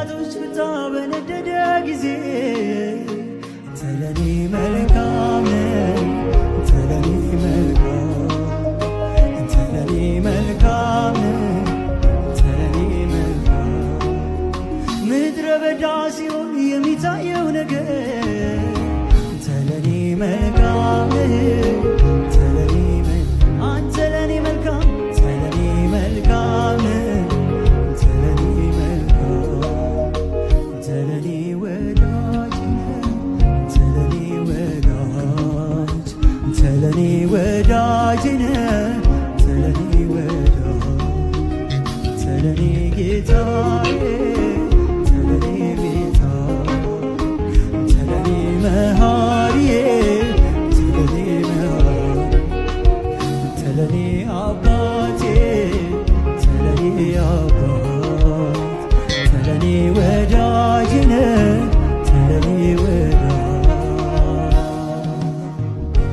የጠላቶች ቁጣ በነደደ ጊዜ ተለኔ መልካም ተለኔ መልካም ተለኔ መልካም ተለኔ መልካም ምድረ በዳ ሲሆን የሚታየው ነገር ተለኔ መልካም ተለኔ አንተ ለኔ መልካም ተለኔ መልካም ተለኔ መልካም ተለኔ ወዳጅ ተለኔ ወዳጅ ተለኔ ወዳጅ ተለኔ ወዳጅ ተለኔ ጌታዬ ተለኔ ጌታ ተለኔ መሃሪዬ ተለኔ መሃሪ ተለኔ አባቴ ተለኔ አባት ተለኔ ወዳጅ